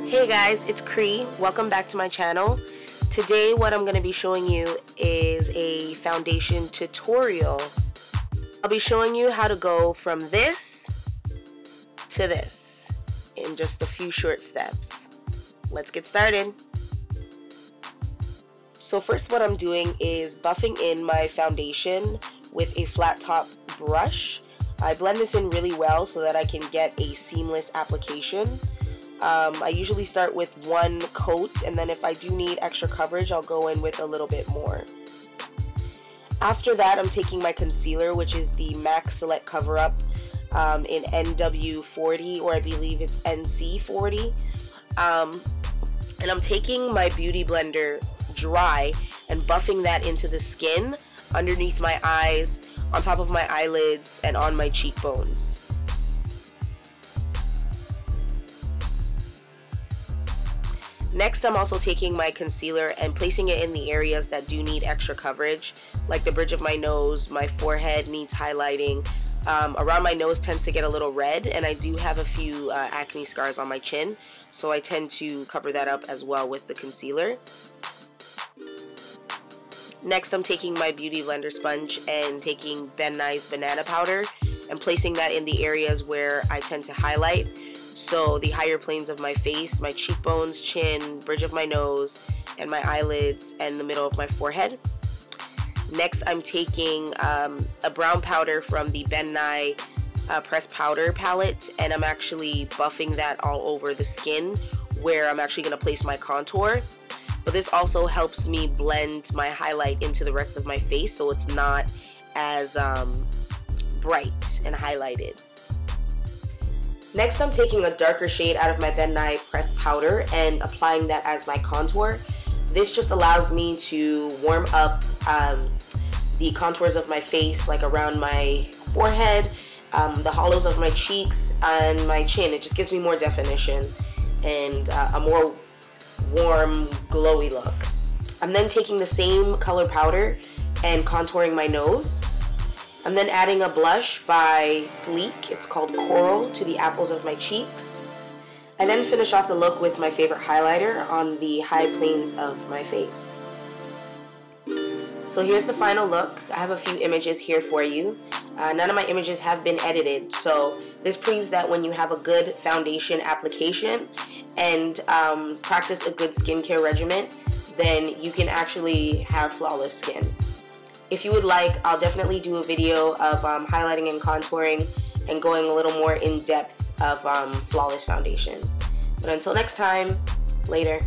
Hey guys, it's Cree. Welcome back to my channel. Today what I'm going to be showing you is a foundation tutorial. I'll be showing you how to go from this to this in just a few short steps. Let's get started. So first what I'm doing is buffing in my foundation with a flat top brush. I blend this in really well so that I can get a seamless application. I usually start with one coat, and then if I do need extra coverage, I'll go in with a little bit more. After that, I'm taking my concealer, which is the MAC Select Cover Up in NW40, or I believe it's NC40. And I'm taking my beauty blender dry and buffing that into the skin, underneath my eyes, on top of my eyelids, and on my cheekbones. Next, I'm also taking my concealer and placing it in the areas that do need extra coverage, like the bridge of my nose. My forehead needs highlighting. Around my nose tends to get a little red, and I do have a few acne scars on my chin, so I tend to cover that up as well with the concealer. Next, I'm taking my beauty blender sponge and taking Nye's Banana Powder and placing that in the areas where I tend to highlight. So the higher planes of my face, my cheekbones, chin, bridge of my nose, and my eyelids, and the middle of my forehead. Next, I'm taking a brown powder from the Nye Pressed Powder palette, and I'm actually buffing that all over the skin where I'm actually going to place my contour. But this also helps me blend my highlight into the rest of my face so it's not as bright and highlighted. Next, I'm taking a darker shade out of my Nye Pressed Powder and applying that as my contour. This just allows me to warm up the contours of my face, like around my forehead, the hollows of my cheeks, and my chin. It just gives me more definition and a more warm, glowy look. I'm then taking the same color powder and contouring my nose. I'm then adding a blush by Sleek, it's called Coral, to the apples of my cheeks. I then finish off the look with my favorite highlighter on the high planes of my face. So here's the final look. I have a few images here for you. None of my images have been edited, so this proves that when you have a good foundation application and practice a good skincare regimen, then you can actually have flawless skin. If you would like, I'll definitely do a video of highlighting and contouring and going a little more in depth of flawless foundation. But until next time, later.